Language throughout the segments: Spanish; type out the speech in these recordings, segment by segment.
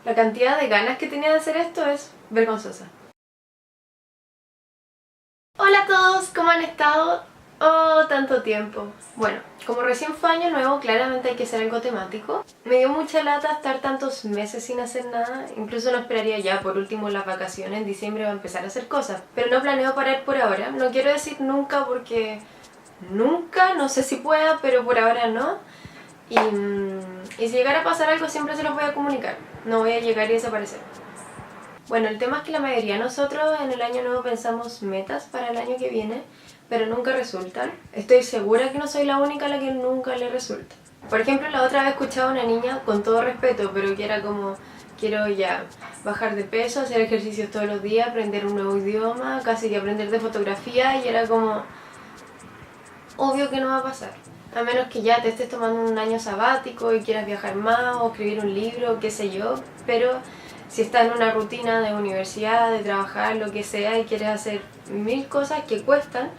La cantidad de ganas que tenía de hacer esto es vergonzosa. Hola a todos, ¿cómo han estado? Oh, tanto tiempo. Bueno, como recién fue año nuevo, claramente hay que hacer algo temático. Me dio mucha lata estar tantos meses sin hacer nada, incluso no esperaría ya por último las vacaciones, en diciembre va a empezar a hacer cosas. Pero no planeo parar por ahora, no quiero decir nunca porque nunca, no sé si pueda, pero por ahora no. Y si llegara a pasar algo siempre se los voy a comunicar, no voy a llegar y desaparecer. Bueno, el tema es que la mayoría de nosotros en el año nuevo pensamos metas para el año que viene, pero nunca resultan. Estoy segura que no soy la única a la que nunca le resulta. Por ejemplo, la otra vez escuchaba a una niña, con todo respeto, pero que era como, quiero ya bajar de peso, hacer ejercicios todos los días, aprender un nuevo idioma, casi que aprender de fotografía, y era como, obvio que no va a pasar. A menos que ya te estés tomando un año sabático y quieras viajar más o escribir un libro, qué sé yo, pero si estás en una rutina de universidad, de trabajar, lo que sea, y quieres hacer mil cosas que cuestan,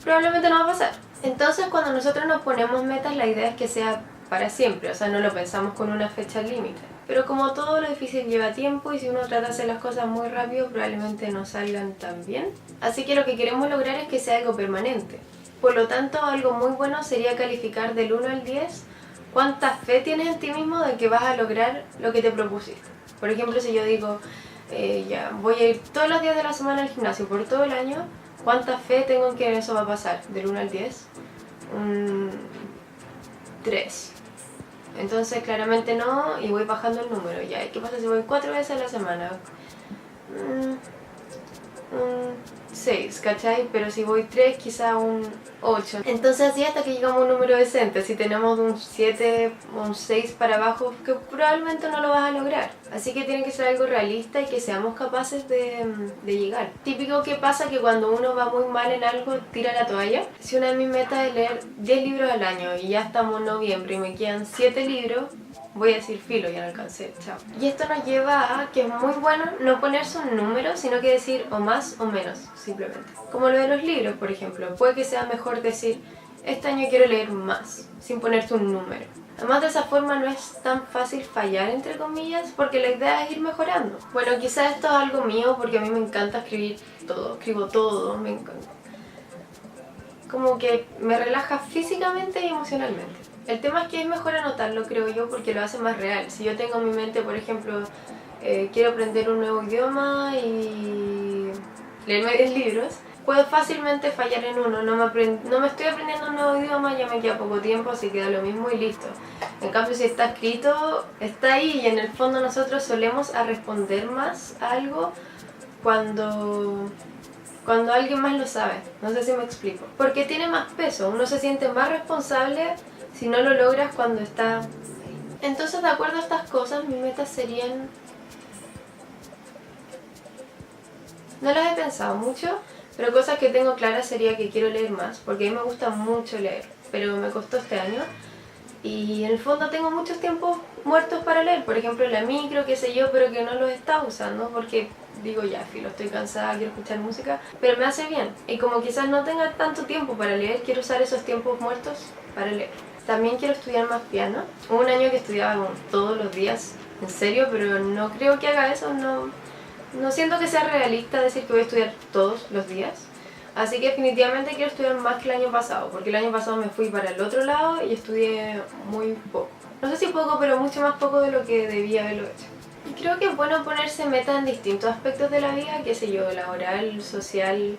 probablemente no va a pasar. Entonces, cuando nosotros nos ponemos metas, la idea es que sea para siempre, o sea, no lo pensamos con una fecha límite. Pero como todo lo difícil lleva tiempo y si uno trata de hacer las cosas muy rápido, probablemente no salgan tan bien. Así que lo que queremos lograr es que sea algo permanente. Por lo tanto, algo muy bueno sería calificar del 1 al 10 cuánta fe tienes en ti mismo de que vas a lograr lo que te propusiste. Por ejemplo, si yo digo, ya voy a ir todos los días de la semana al gimnasio por todo el año, ¿cuánta fe tengo en que eso va a pasar? Del 1 al 10, un 3. Entonces claramente no, y voy bajando el número. Ya, ¿qué pasa si voy 4 veces a la semana? Un 6, ¿cachai? Pero si voy 3, quizá un 8. Entonces así hasta que llegamos a un número decente. Si tenemos un 7 o un 6 para abajo, que probablemente no lo vas a lograr. Así que tiene que ser algo realista y que seamos capaces de llegar. Típico que pasa que cuando uno va muy mal en algo, tira la toalla. Si una de mis metas es leer 10 libros al año y ya estamos en noviembre y me quedan 7 libros, voy a decir filo, ya no alcancé, chao. Y esto nos lleva a que es muy bueno no ponerse un número, sino que decir o más o menos, simplemente. Como lo de los libros, por ejemplo. Puede que sea mejor decir, este año quiero leer más, sin ponerte un número. Además, de esa forma no es tan fácil fallar, entre comillas, porque la idea es ir mejorando. Bueno, quizás esto es algo mío, porque a mí me encanta escribir todo, escribo todo, me encanta. Como que me relaja físicamente y emocionalmente. El tema es que es mejor anotarlo, creo yo, porque lo hace más real. Si yo tengo en mi mente, por ejemplo, quiero aprender un nuevo idioma y leerme 10 libros, puedo fácilmente fallar en uno. No me estoy aprendiendo un nuevo idioma, ya me queda poco tiempo, así que da lo mismo y listo. En cambio, si está escrito, está ahí, y en el fondo nosotros solemos a responder más a algo cuando alguien más lo sabe. No sé si me explico. Porque tiene más peso, uno se siente más responsable si no lo logras cuando está ahí. Entonces, de acuerdo a estas cosas, mis metas serían... No las he pensado mucho, pero cosas que tengo claras sería que quiero leer más, porque a mí me gusta mucho leer, pero me costó este año. Y en el fondo tengo muchos tiempos muertos para leer, por ejemplo la micro, qué sé yo, pero que no los estaba usando porque digo ya, filo, estoy cansada, quiero escuchar música, pero me hace bien. Y como quizás no tenga tanto tiempo para leer, quiero usar esos tiempos muertos para leer. También quiero estudiar más piano. Hubo un año que estudiaba todos los días, en serio, pero no creo que haga eso, no siento que sea realista decir que voy a estudiar todos los días. Así que definitivamente quiero estudiar más que el año pasado, porque el año pasado me fui para el otro lado y estudié muy poco. No sé si poco, pero mucho más poco de lo que debía haberlo hecho. Y creo que es bueno ponerse metas en distintos aspectos de la vida, qué sé yo, laboral, social.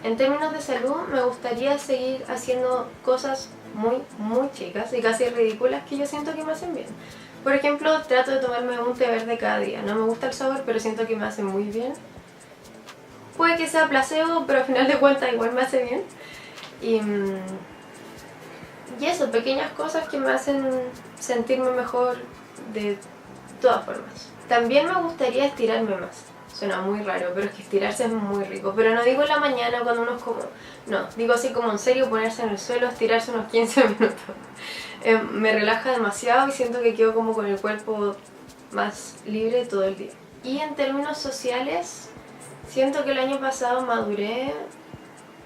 En términos de salud, me gustaría seguir haciendo cosas muy chicas y casi ridículas que yo siento que me hacen bien. Por ejemplo, trato de tomarme un té verde cada día. No me gusta el sabor, pero siento que me hace muy bien. Puede que sea placebo, pero al final de cuentas igual me hace bien. Y eso, pequeñas cosas que me hacen sentirme mejor de todas formas. También me gustaría estirarme más. Suena muy raro, pero es que estirarse es muy rico. Pero no digo en la mañana cuando uno es como... No, digo así como en serio, ponerse en el suelo, estirarse unos 15 minutos. Me relaja demasiado y siento que quedo como con el cuerpo más libre todo el día. Y en términos sociales, siento que el año pasado maduré,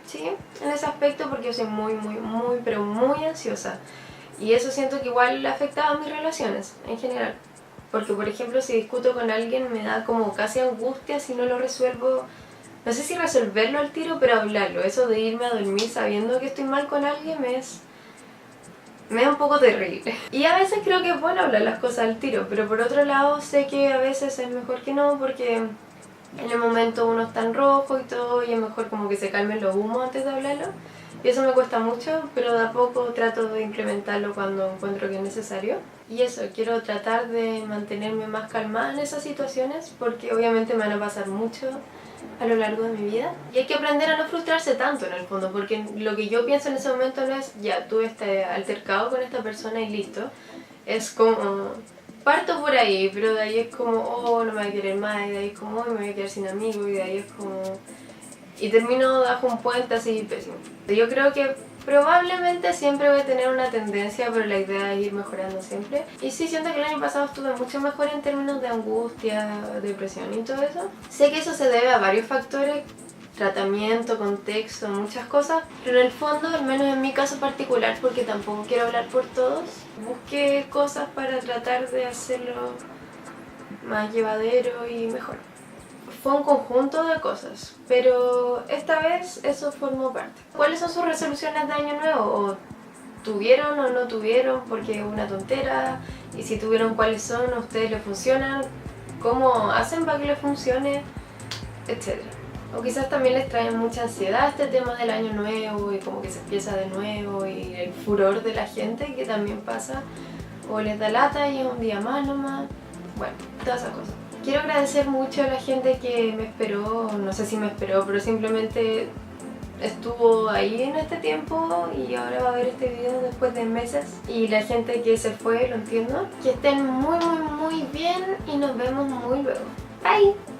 sí, en ese aspecto, porque yo soy pero muy ansiosa. Y eso siento que igual afectaba a mis relaciones en general. Porque por ejemplo si discuto con alguien me da como casi angustia si no lo resuelvo. No sé si resolverlo al tiro, pero hablarlo. Eso de irme a dormir sabiendo que estoy mal con alguien me da un poco terrible. Y a veces creo que es bueno hablar las cosas al tiro, pero por otro lado sé que a veces es mejor que no, porque en el momento uno está en rojo y todo, y es mejor como que se calmen los humos antes de hablarlo. Y eso me cuesta mucho, pero de a poco trato de implementarlo cuando encuentro que es necesario. Y eso, quiero tratar de mantenerme más calmada en esas situaciones, porque obviamente me van a pasar mucho a lo largo de mi vida. Y hay que aprender a no frustrarse tanto en el fondo, porque lo que yo pienso en ese momento no es, ya, tuve este altercado con esta persona y listo. Es como, parto por ahí, pero de ahí es como, oh, no me voy a querer más, y de ahí es como, oh, me voy a quedar sin amigos, y de ahí es como... Y termino bajo un puente así pésimo. Yo creo que probablemente siempre voy a tener una tendencia, pero la idea es ir mejorando siempre. Y sí, siento que el año pasado estuve mucho mejor en términos de angustia, depresión y todo eso. Sé que eso se debe a varios factores, tratamiento, contexto, muchas cosas, pero en el fondo, al menos en mi caso particular, porque tampoco quiero hablar por todos, busqué cosas para tratar de hacerlo más llevadero y mejor. Fue un conjunto de cosas, pero esta vez eso formó parte. ¿Cuáles son sus resoluciones de año nuevo? ¿O tuvieron o no tuvieron? Porque es una tontera. Y si tuvieron, ¿cuáles son? ¿A ustedes les funcionan? ¿Cómo hacen para que les funcione? Etcétera. O quizás también les trae mucha ansiedad este tema del año nuevo y como que se empieza de nuevo y el furor de la gente, que también pasa. O les da lata y es un día más nomás. Bueno, todas esas cosas. Quiero agradecer mucho a la gente que me esperó, no sé si me esperó, pero simplemente estuvo ahí en este tiempo y ahora va a ver este video después de meses. Y la gente que se fue, lo entiendo. Que estén muy muy muy bien y nos vemos muy luego. Bye.